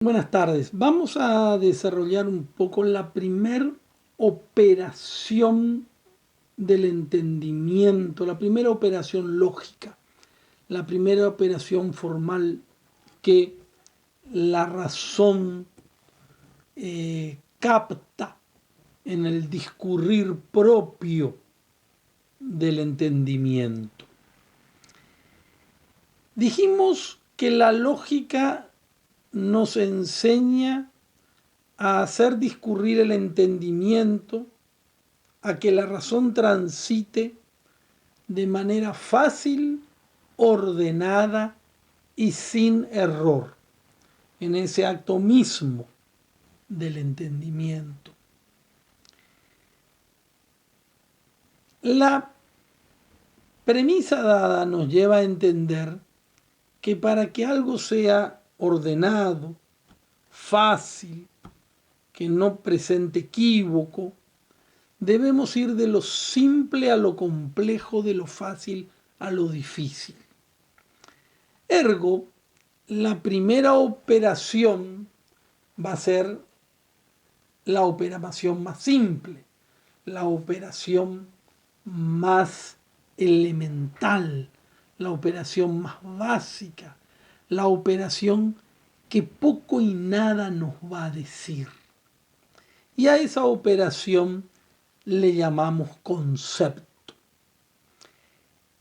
Buenas tardes. Vamos a desarrollar un poco la primer operación del entendimiento, la primera operación lógica, la primera operación formal que la razón capta en el discurrir propio del entendimiento. Dijimos que la lógica nos enseña a hacer discurrir el entendimiento, a que la razón transite de manera fácil, ordenada y sin error, en ese acto mismo del entendimiento. La premisa dada nos lleva a entender que para que algo sea ordenado, fácil, que no presente equívoco, debemos ir de lo simple a lo complejo, de lo fácil a lo difícil. Ergo, la primera operación va a ser la operación más simple, la operación más elemental, la operación más básica, la operación que poco y nada nos va a decir. Y a esa operación le llamamos concepto.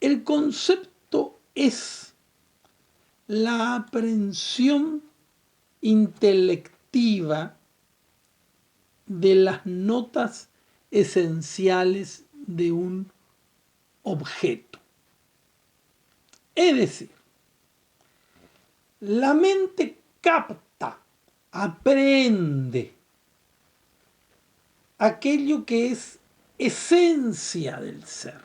El concepto es la aprehensión intelectiva de las notas esenciales de un objeto. Es decir, la mente capta, aprende aquello que es esencia del ser.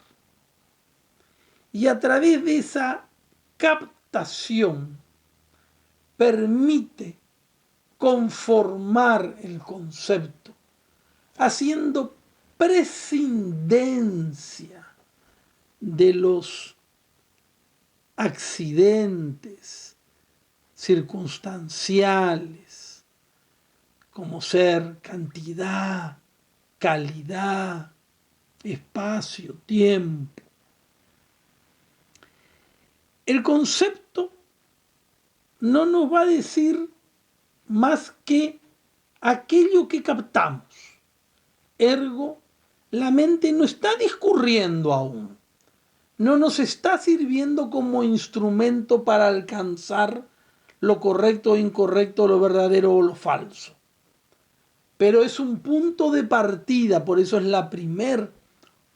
Y a través de esa captación permite conformar el concepto, haciendo prescindencia de los accidentes circunstanciales, como ser cantidad, calidad, espacio, tiempo. El concepto no nos va a decir más que aquello que captamos. Ergo, la mente no está discurriendo aún. No nos está sirviendo como instrumento para alcanzar lo correcto o incorrecto, lo verdadero o lo falso. Pero es un punto de partida, por eso es la primer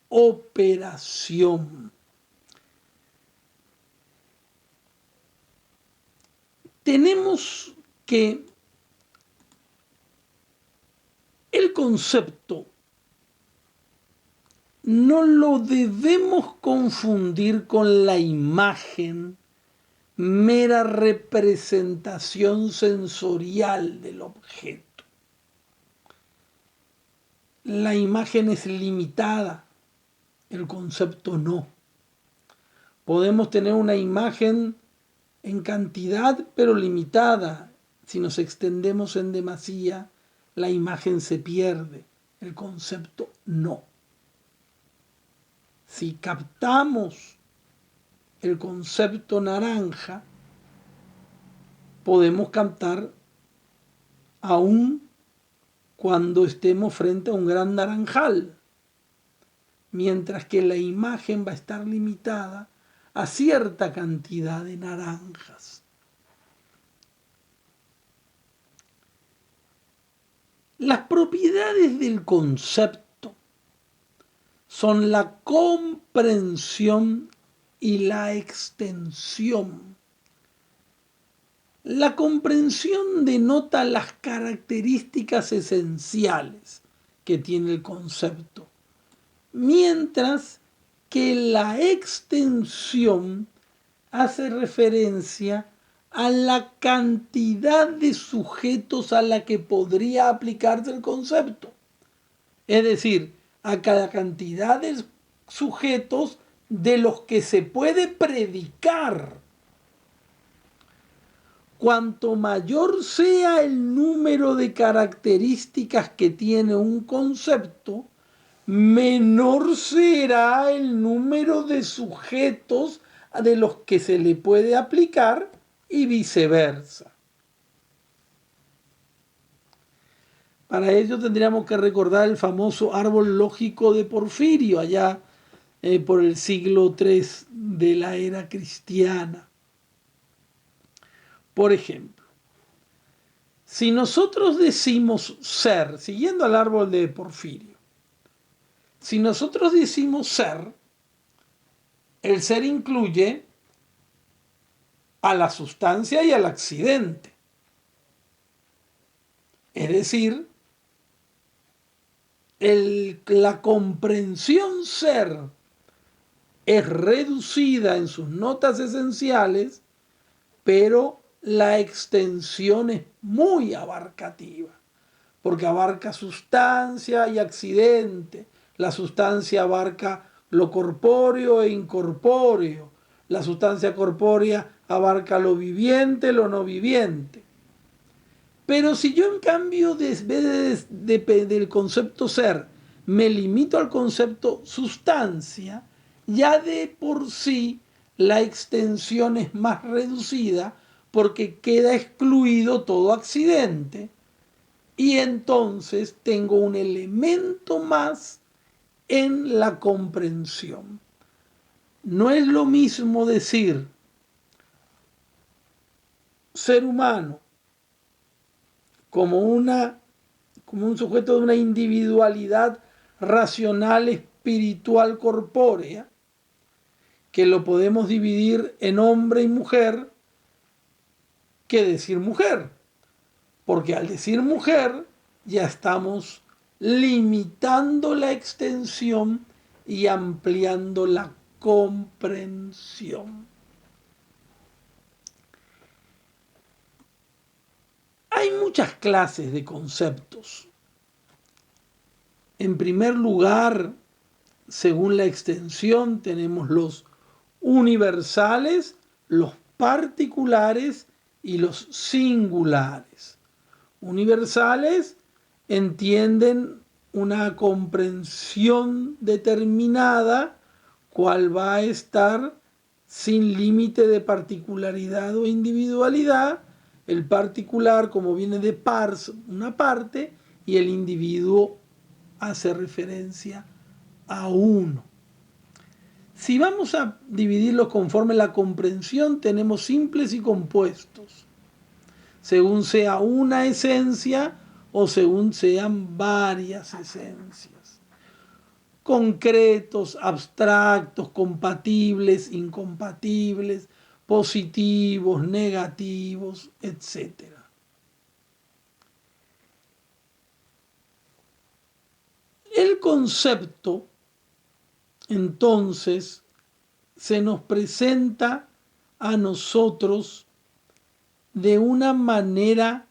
operación. Tenemos que el concepto no lo debemos confundir con la imagen, mera representación sensorial del objeto. La imagen es limitada, el concepto no. Podemos tener una imagen en cantidad pero limitada. Si nos extendemos en demasía, la imagen se pierde, el concepto no. Si captamos el concepto naranja, podemos captar aún cuando estemos frente a un gran naranjal, mientras que la imagen va a estar limitada a cierta cantidad de naranjas. Las propiedades del concepto son la comprensión y la extensión. La comprensión denota las características esenciales que tiene el concepto, mientras que la extensión hace referencia a la cantidad de sujetos a la que podría aplicarse el concepto. Es decir, a cada cantidad de sujetos de los que se puede predicar. Cuanto mayor sea el número de características que tiene un concepto, menor será el número de sujetos de los que se le puede aplicar y viceversa. Para ello tendríamos que recordar el famoso árbol lógico de Porfirio, allá por el siglo III de la era cristiana. Por ejemplo, si nosotros decimos ser, siguiendo al árbol de Porfirio, si nosotros decimos ser, el ser incluye a la sustancia y al accidente. Es decir, la comprensión ser es reducida en sus notas esenciales, pero la extensión es muy abarcativa, porque abarca sustancia y accidente. La sustancia abarca lo corpóreo e incorpóreo. La sustancia corpórea abarca lo viviente, lo no viviente. Pero si yo en cambio, del concepto ser, me limito al concepto sustancia, ya de por sí la extensión es más reducida porque queda excluido todo accidente y entonces tengo un elemento más en la comprensión. No es lo mismo decir ser humano como, como un sujeto de una individualidad racional, espiritual, corpórea, que lo podemos dividir en hombre y mujer, que decir mujer. Porque al decir mujer ya estamos limitando la extensión y ampliando la comprensión. Hay muchas clases de conceptos. En primer lugar, según la extensión, tenemos los universales, los particulares y los singulares. Universales entienden una comprensión determinada, cual va a estar sin límite de particularidad o individualidad. El particular, como viene de pars, una parte, y el individuo hace referencia a uno. Si vamos a dividirlos conforme la comprensión, tenemos simples y compuestos, según sea una esencia o según sean varias esencias. Concretos, abstractos, compatibles, incompatibles, positivos, negativos, etc. El concepto, entonces, se nos presenta a nosotros de una manera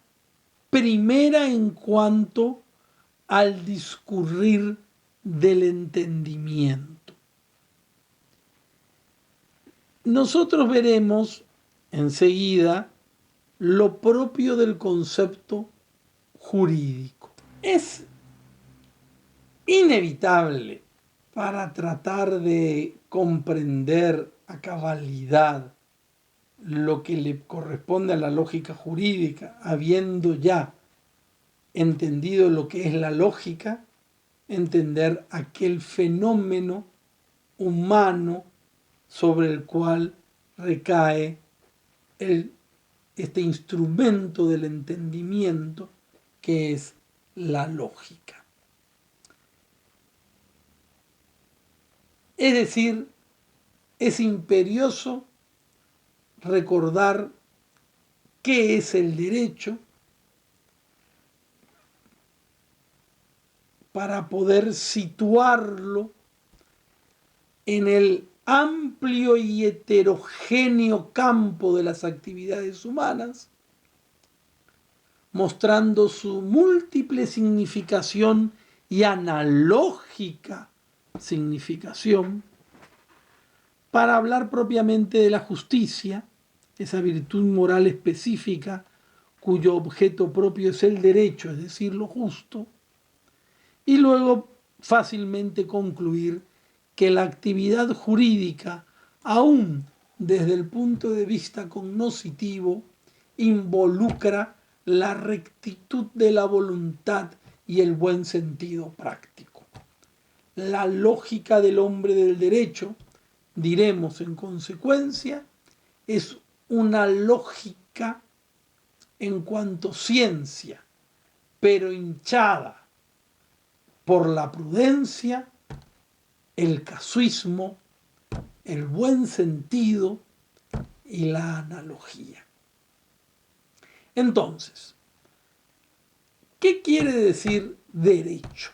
primera en cuanto al discurrir del entendimiento. Nosotros veremos enseguida lo propio del concepto jurídico. Es inevitable para tratar de comprender a cabalidad lo que le corresponde a la lógica jurídica, habiendo ya entendido lo que es la lógica, entender aquel fenómeno humano sobre el cual recae este instrumento del entendimiento que es la lógica. Es decir, es imperioso recordar qué es el derecho para poder situarlo en el amplio y heterogéneo campo de las actividades humanas, mostrando su múltiple significación y analógica significación, para hablar propiamente de la justicia, esa virtud moral específica cuyo objeto propio es el derecho, es decir, lo justo, y luego fácilmente concluir que la actividad jurídica, aún desde el punto de vista cognoscitivo, involucra la rectitud de la voluntad y el buen sentido práctico. La lógica del hombre del derecho, diremos en consecuencia, es una lógica en cuanto ciencia, pero hinchada por la prudencia, el casuismo, el buen sentido y la analogía. Entonces, ¿qué quiere decir derecho?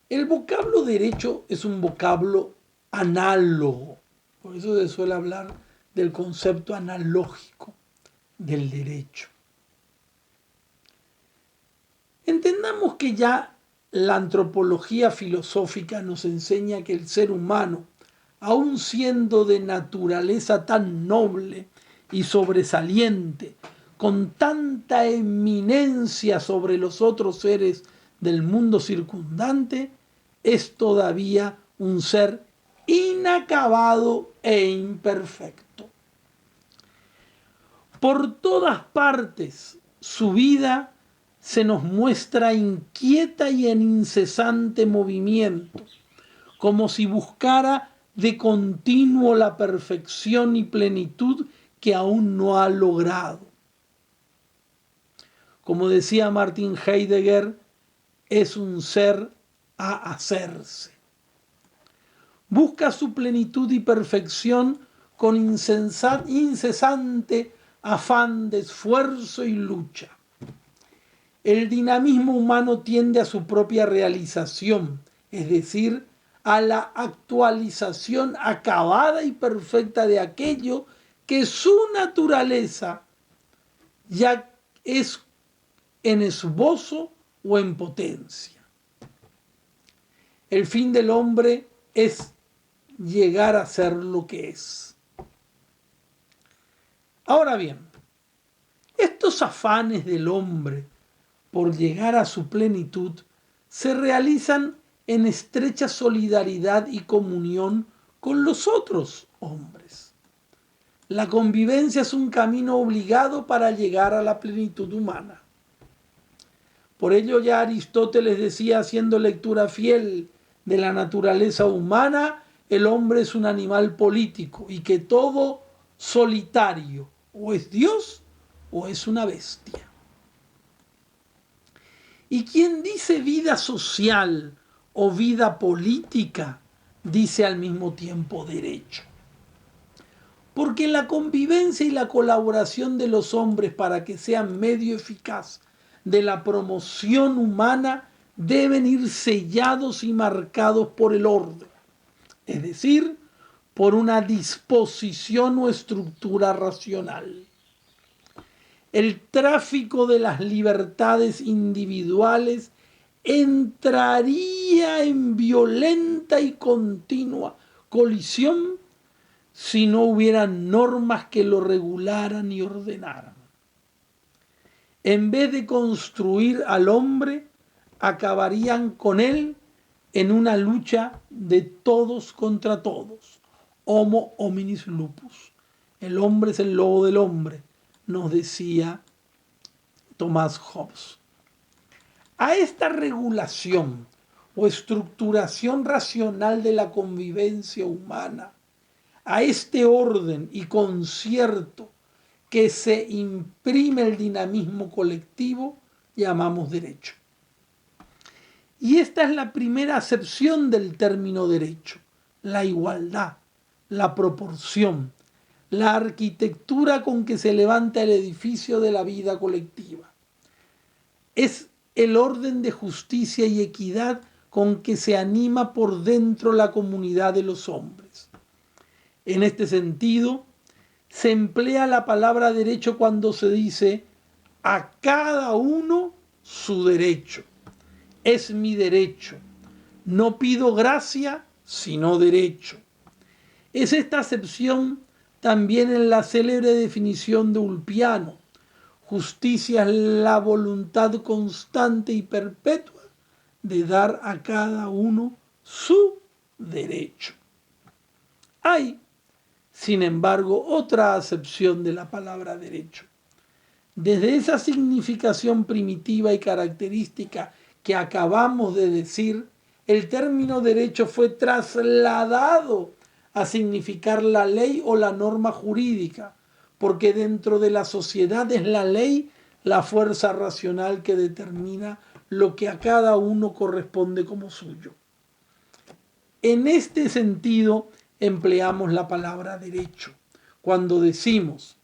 El vocablo derecho es un vocablo análogo, por eso se suele hablar del concepto analógico del derecho. Entendamos que ya la antropología filosófica nos enseña que el ser humano, aun siendo de naturaleza tan noble y sobresaliente, con tanta eminencia sobre los otros seres del mundo circundante, es todavía un ser inacabado e imperfecto. Por todas partes su vida se nos muestra inquieta y en incesante movimiento, como si buscara de continuo la perfección y plenitud que aún no ha logrado. Como decía Martin Heidegger, es un ser a hacerse. Busca su plenitud y perfección con incesante afán de esfuerzo y lucha. El dinamismo humano tiende a su propia realización, es decir, a la actualización acabada y perfecta de aquello que su naturaleza ya es en esbozo o en potencia. El fin del hombre es llegar a ser lo que es. Ahora bien, estos afanes del hombre por llegar a su plenitud se realizan en estrecha solidaridad y comunión con los otros hombres. La convivencia es un camino obligado para llegar a la plenitud humana. Por ello ya Aristóteles decía, haciendo lectura fiel de la naturaleza humana, el hombre es un animal político y que todo solitario o es Dios o es una bestia. Y quien dice vida social o vida política, dice al mismo tiempo derecho. Porque la convivencia y la colaboración de los hombres para que sean medio eficaz de la promoción humana deben ir sellados y marcados por el orden, es decir, por una disposición o estructura racional. El tráfico de las libertades individuales entraría en violenta y continua colisión si no hubiera normas que lo regularan y ordenaran. En vez de construir al hombre, acabarían con él en una lucha de todos contra todos. Homo hominis lupus. El hombre es el lobo del hombre, nos decía Thomas Hobbes. A esta regulación o estructuración racional de la convivencia humana, a este orden y concierto que se imprime el dinamismo colectivo, llamamos derecho. Y esta es la primera acepción del término derecho: la igualdad, la proporción, la arquitectura con que se levanta el edificio de la vida colectiva. Es el orden de justicia y equidad con que se anima por dentro la comunidad de los hombres. En este sentido, se emplea la palabra derecho cuando se dice a cada uno su derecho. Es mi derecho. No pido gracia, sino derecho. Es esta acepción también en la célebre definición de Ulpiano: justicia es la voluntad constante y perpetua de dar a cada uno su derecho. Hay, sin embargo, otra acepción de la palabra derecho. Desde esa significación primitiva y característica que acabamos de decir, el término derecho fue trasladado a significar la ley o la norma jurídica, porque dentro de la sociedad es la ley la fuerza racional que determina lo que a cada uno corresponde como suyo. En este sentido empleamos la palabra derecho cuando decimos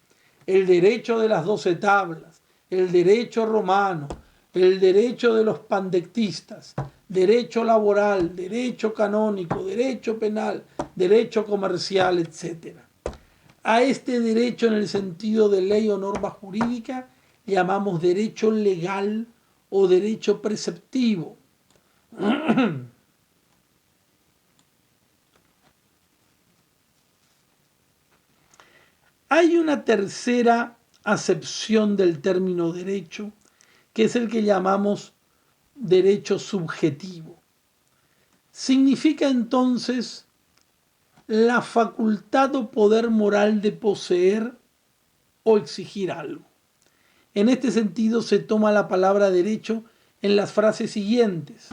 el derecho de las 12 tablas, el derecho romano, el derecho de los pandectistas, derecho laboral, derecho canónico, derecho penal, derecho comercial, etc. A este derecho en el sentido de ley o norma jurídica llamamos derecho legal o derecho preceptivo. Hay una tercera acepción del término derecho, que es el que llamamos derecho subjetivo. Significa entonces la facultad o poder moral de poseer o exigir algo. En este sentido se toma la palabra derecho en las frases siguientes: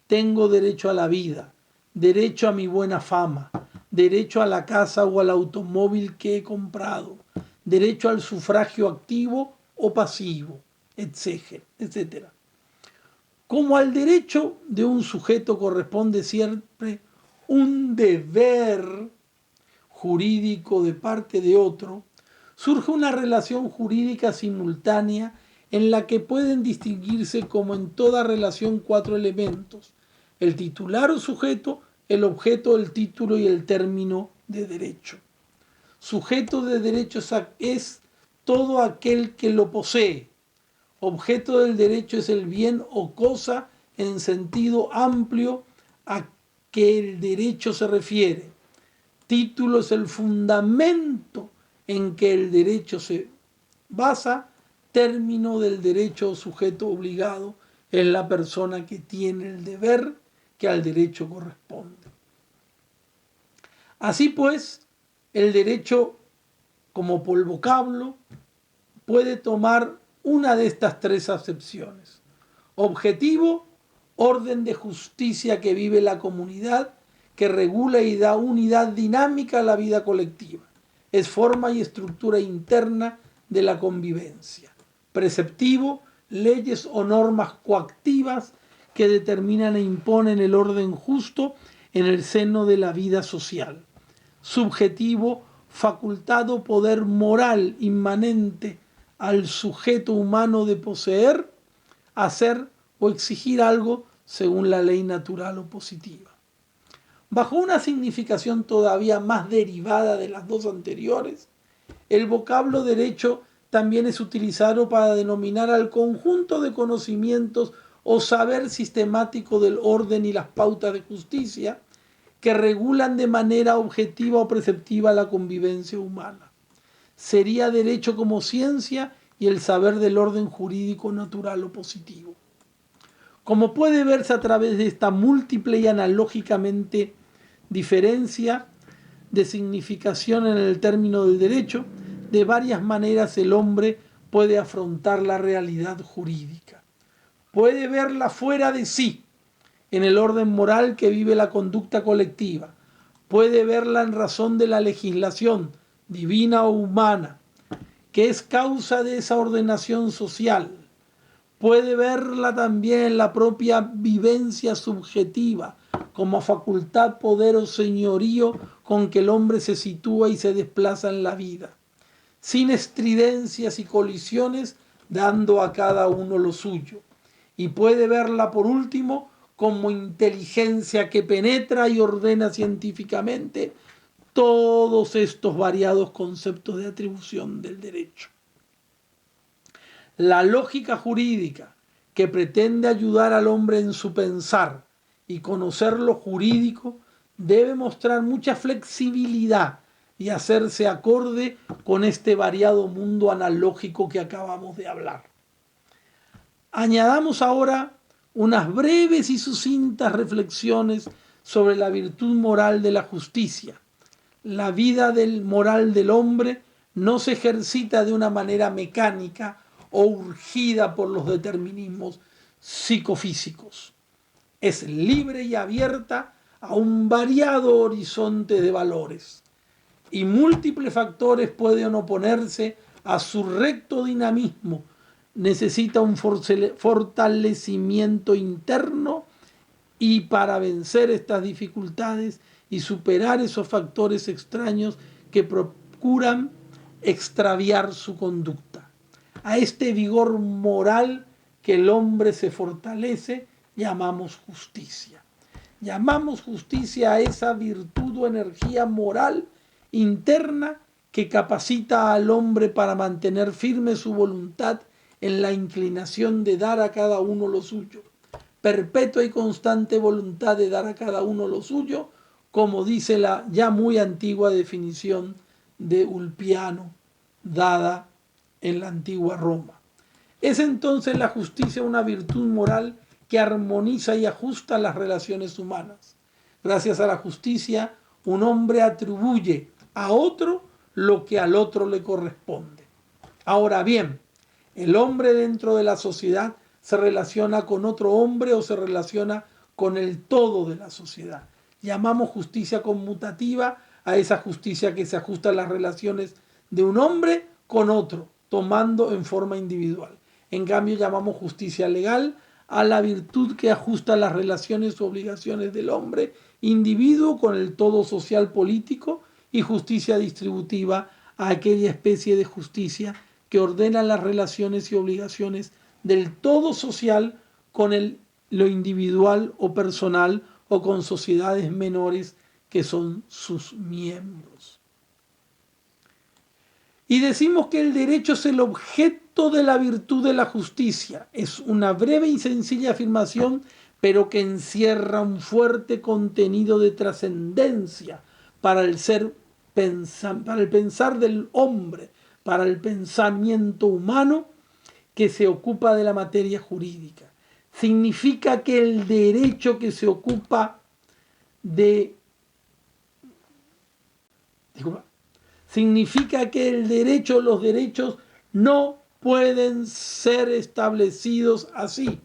tengo derecho a la vida, derecho a mi buena fama, derecho a la casa o al automóvil que he comprado, derecho al sufragio activo o pasivo, etc. Como al derecho de un sujeto corresponde siempre un deber jurídico de parte de otro, surge una relación jurídica simultánea en la que pueden distinguirse, como en toda relación, 4 elementos: el titular o sujeto, el objeto del título y el término de derecho. Sujeto de derecho es todo aquel que lo posee. Objeto del derecho es el bien o cosa en sentido amplio a que el derecho se refiere. Título es el fundamento en que el derecho se basa. Término del derecho o sujeto obligado es la persona que tiene el deber que al derecho corresponde. Así pues, el derecho como por vocablo puede tomar una de estas 3 acepciones: objetivo, orden de justicia que vive la comunidad, que regula y da unidad dinámica a la vida colectiva. Es forma y estructura interna de la convivencia. Preceptivo, leyes o normas coactivas que determinan e imponen el orden justo en el seno de la vida social. Subjetivo, facultad o poder moral inmanente al sujeto humano de poseer, hacer o exigir algo según la ley natural o positiva. Bajo una significación todavía más derivada de las 2 anteriores, el vocablo derecho también es utilizado para denominar al conjunto de conocimientos o saber sistemático del orden y las pautas de justicia que regulan de manera objetiva o preceptiva la convivencia humana. Sería derecho como ciencia y el saber del orden jurídico natural o positivo. Como puede verse a través de esta múltiple y analógicamente diferencia de significación en el término del derecho, de varias maneras el hombre puede afrontar la realidad jurídica. Puede verla fuera de sí, en el orden moral que vive la conducta colectiva. Puede verla en razón de la legislación, divina o humana, que es causa de esa ordenación social. Puede verla también en la propia vivencia subjetiva, como facultad, poder o señorío con que el hombre se sitúa y se desplaza en la vida, sin estridencias y colisiones, dando a cada uno lo suyo. Y puede verla, por último, como inteligencia que penetra y ordena científicamente todos estos variados conceptos de atribución del derecho. La lógica jurídica, que pretende ayudar al hombre en su pensar y conocer lo jurídico, debe mostrar mucha flexibilidad y hacerse acorde con este variado mundo analógico que acabamos de hablar. Añadamos ahora unas breves y sucintas reflexiones sobre la virtud moral de la justicia. La vida moral del hombre no se ejercita de una manera mecánica o urgida por los determinismos psicofísicos. Es libre y abierta a un variado horizonte de valores, y múltiples factores pueden oponerse a su recto dinamismo. Necesita un fortalecimiento interno, y para vencer estas dificultades y superar esos factores extraños que procuran extraviar su conducta. A este vigor moral que el hombre se fortalece, llamamos justicia. Llamamos justicia a esa virtud o energía moral interna que capacita al hombre para mantener firme su voluntad en la inclinación de dar a cada uno lo suyo. Perpetua y constante voluntad de dar a cada uno lo suyo, como dice la ya muy antigua definición de Ulpiano, dada en la antigua Roma. Es entonces la justicia una virtud moral que armoniza y ajusta las relaciones humanas. Gracias a la justicia, un hombre atribuye a otro lo que al otro le corresponde. Ahora bien, el hombre dentro de la sociedad se relaciona con otro hombre o se relaciona con el todo de la sociedad. Llamamos justicia conmutativa a esa justicia que se ajusta a las relaciones de un hombre con otro, tomando en forma individual. En cambio, llamamos justicia legal a la virtud que ajusta las relaciones u obligaciones del hombre individuo con el todo social político, y justicia distributiva a aquella especie de justicia que ordena las relaciones y obligaciones del todo social con lo individual o personal o con sociedades menores que son sus miembros. Y decimos que el derecho es el objeto de la virtud de la justicia. Es una breve y sencilla afirmación, pero que encierra un fuerte contenido de trascendencia para el pensar del hombre, para el pensamiento humano que se ocupa de la materia jurídica. Significa que el derecho que se ocupa de... Significa que los derechos no pueden ser establecidos así,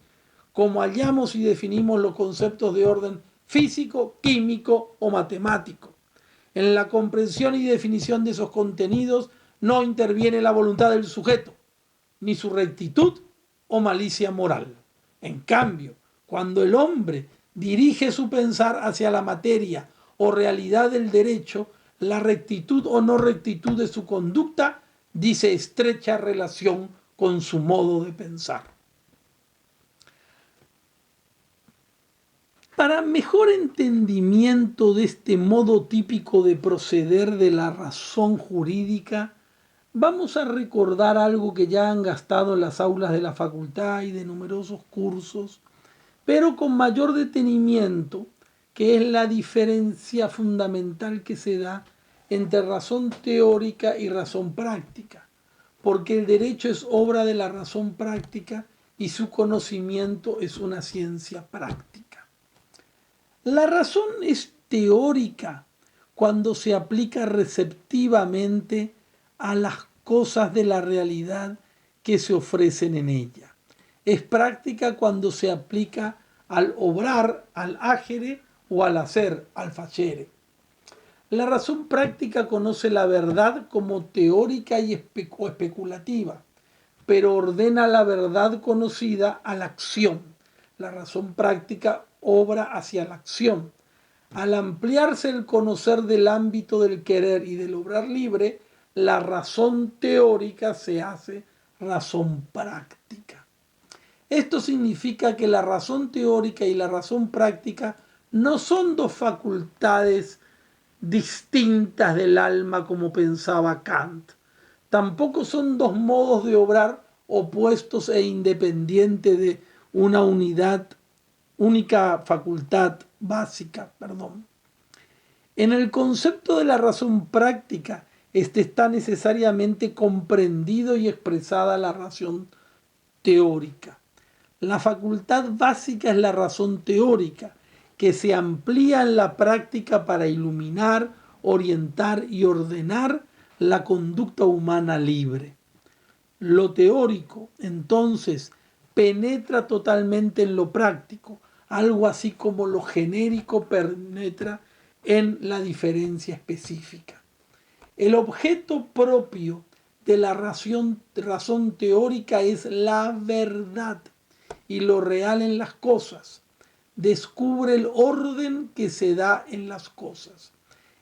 como hallamos y definimos los conceptos de orden físico, químico o matemático. En la comprensión y definición de esos contenidos no interviene la voluntad del sujeto, ni su rectitud o malicia moral. En cambio, cuando el hombre dirige su pensar hacia la materia o realidad del derecho, la rectitud o no rectitud de su conducta dice estrecha relación con su modo de pensar. Para mejor entendimiento de este modo típico de proceder de la razón jurídica, vamos a recordar algo que ya han gastado en las aulas de la facultad y de numerosos cursos, pero con mayor detenimiento, que es la diferencia fundamental que se da entre razón teórica y razón práctica, porque el derecho es obra de la razón práctica y su conocimiento es una ciencia práctica. La razón es teórica cuando se aplica receptivamente a las cosas de la realidad que se ofrecen en ella. Es práctica cuando se aplica al obrar, al agere o al hacer, al facere. La razón práctica conoce la verdad como teórica y especulativa, pero ordena la verdad conocida a la acción. La razón práctica obra hacia la acción. Al ampliarse el conocer del ámbito del querer y del obrar libre, la razón teórica se hace razón práctica. Esto significa que la razón teórica y la razón práctica no son dos facultades distintas del alma como pensaba Kant. Tampoco son dos modos de obrar opuestos e independientes de una única facultad básica. En el concepto de la razón práctica, este está necesariamente comprendido y expresada la razón teórica. La facultad básica es la razón teórica, que se amplía en la práctica para iluminar, orientar y ordenar la conducta humana libre. Lo teórico, entonces, penetra totalmente en lo práctico, algo así como lo genérico penetra en la diferencia específica. El objeto propio de la razón teórica es la verdad y lo real en las cosas. Descubre el orden que se da en las cosas.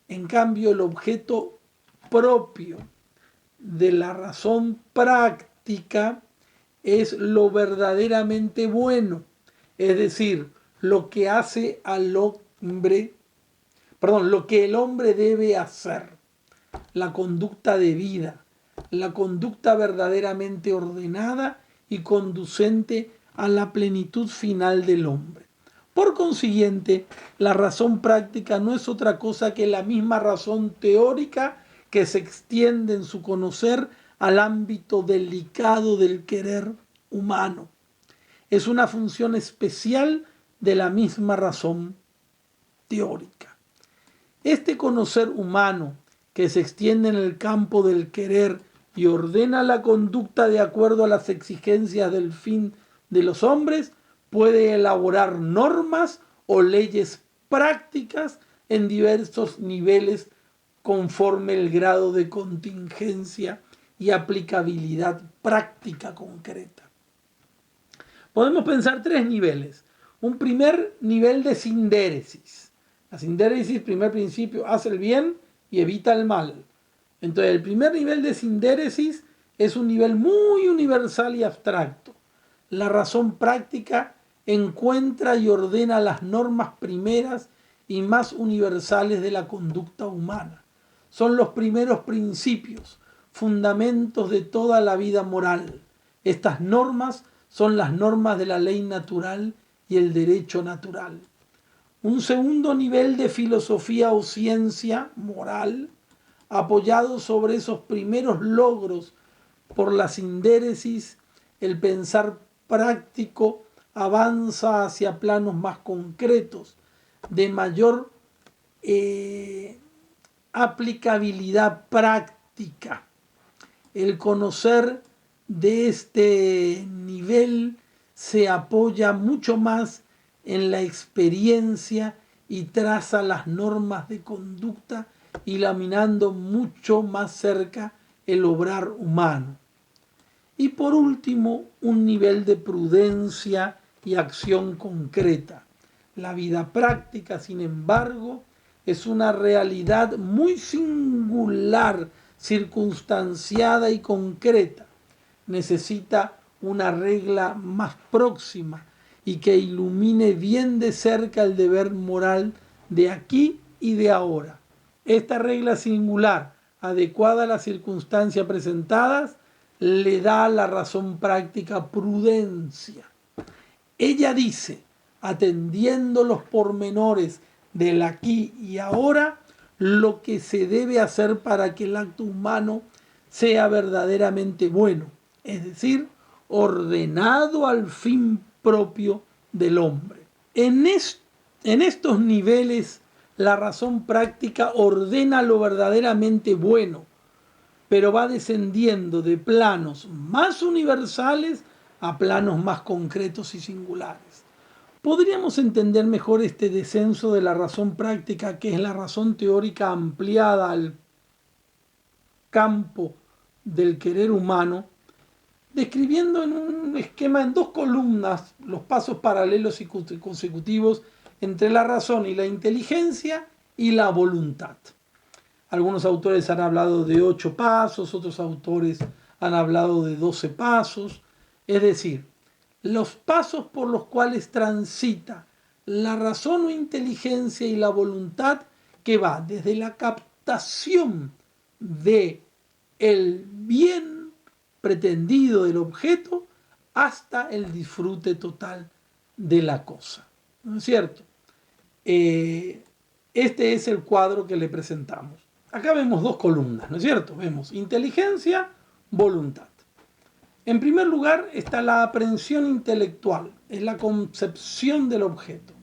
En cambio, el objeto propio de la razón práctica es lo verdaderamente bueno, es decir, lo que hace al hombre, lo que el hombre debe hacer, la conducta de vida, la conducta verdaderamente ordenada y conducente a la plenitud final del hombre. Por consiguiente, la razón práctica no es otra cosa que la misma razón teórica que se extiende en su conocer al ámbito delicado del querer humano. Es una función especial de la misma razón teórica. Este conocer humano que se extiende en el campo del querer y ordena la conducta de acuerdo a las exigencias del fin de los hombres, puede elaborar normas o leyes prácticas en diversos niveles conforme el grado de contingencia y aplicabilidad práctica concreta. Podemos pensar tres niveles. Un primer nivel de sindéresis. La sindéresis, primer principio, hace el bien y evita el mal. Entonces, el primer nivel de sindéresis es un nivel muy universal y abstracto. La razón práctica encuentra y ordena las normas primeras y más universales de la conducta humana. Son los primeros principios, fundamentos de toda la vida moral. Estas normas son las normas de la ley natural y el derecho natural. Un segundo nivel de filosofía o ciencia moral, apoyado sobre esos primeros logros por la sindéresis, el pensar práctico avanza hacia planos más concretos, de mayor aplicabilidad práctica. El conocer de este nivel se apoya mucho más en la experiencia y traza las normas de conducta, iluminando mucho más cerca el obrar humano. Y por último, un nivel de prudencia y acción concreta. La vida práctica, sin embargo, es una realidad muy singular, circunstanciada y concreta. Necesita una regla más próxima y que ilumine bien de cerca el deber moral de aquí y de ahora. Esta regla singular, adecuada a las circunstancias presentadas, le da a la razón práctica prudencia. Ella dice, atendiendo los pormenores del aquí y ahora, lo que se debe hacer para que el acto humano sea verdaderamente bueno, es decir, ordenado al fin propio del hombre. En estos niveles, la razón práctica ordena lo verdaderamente bueno, pero va descendiendo de planos más universales a planos más concretos y singulares. Podríamos entender mejor este descenso de la razón práctica, que es la razón teórica ampliada al campo del querer humano, describiendo en un esquema en dos columnas los pasos paralelos y consecutivos entre la razón y la inteligencia y la voluntad. Algunos autores han hablado de 8 pasos, otros autores han hablado de 12 pasos. Es decir, los pasos por los cuales transita la razón o inteligencia y la voluntad, que va desde la captación de el bien pretendido del objeto hasta el disfrute total de la cosa. ¿No es cierto? Este es el cuadro que le presentamos. Acá vemos dos columnas, ¿no es cierto? Vemos inteligencia, voluntad. En primer lugar está la aprehensión intelectual, es la concepción del objeto.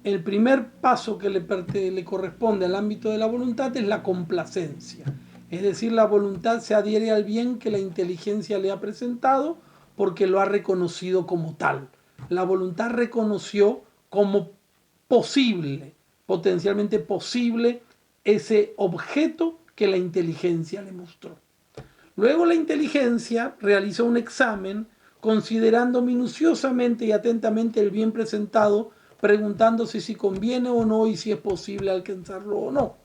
El primer paso que le corresponde al ámbito de la voluntad es la complacencia. Es decir, la voluntad se adhiere al bien que la inteligencia le ha presentado porque lo ha reconocido como tal. La voluntad reconoció como posible, potencialmente posible, ese objeto que la inteligencia le mostró. Luego la inteligencia realizó un examen considerando minuciosamente y atentamente el bien presentado, preguntándose si conviene o no y si es posible alcanzarlo o no.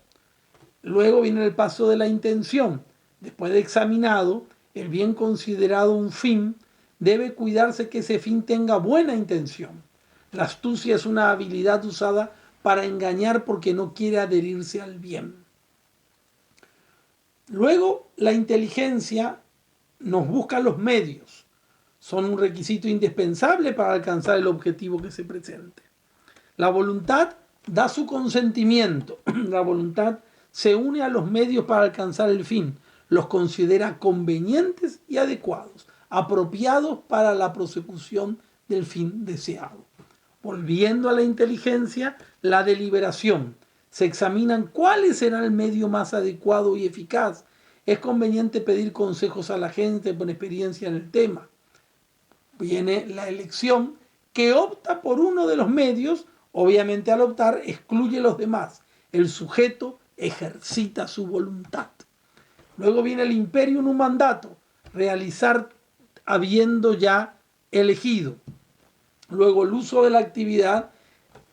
Luego viene el paso de la intención. Después de examinado el bien considerado un fin, debe cuidarse que ese fin tenga buena intención. La astucia es una habilidad usada para engañar porque no quiere adherirse al bien. Luego, la inteligencia nos busca los medios. Son un requisito indispensable para alcanzar el objetivo que se presente. La voluntad da su consentimiento. La voluntad se une a los medios para alcanzar el fin. Los considera convenientes y adecuados, apropiados para la prosecución del fin deseado. Volviendo a la inteligencia, la deliberación. Se examinan cuál será el medio más adecuado y eficaz. Es conveniente pedir consejos a la gente con experiencia en el tema. Viene la elección que opta por uno de los medios, obviamente al optar excluye los demás. El sujeto ejercita su voluntad. Luego viene el imperium un mandato, realizar habiendo ya elegido. Luego el uso de la actividad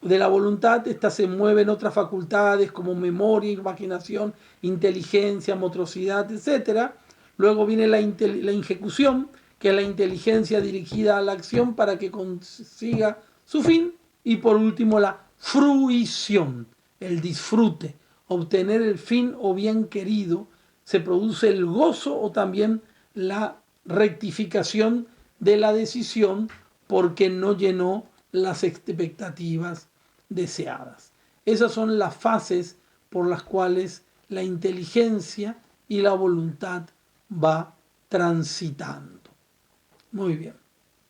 de la voluntad, esta se mueve en otras facultades como memoria, imaginación, inteligencia, motricidad, etc. Luego viene la ejecución, que es la inteligencia dirigida a la acción para que consiga su fin. Y por último la fruición, el disfrute, obtener el fin o bien querido. Se produce el gozo o también la rectificación de la decisión porque no llenó las expectativas deseadas. Esas son las fases por las cuales la inteligencia y la voluntad va transitando. Muy bien.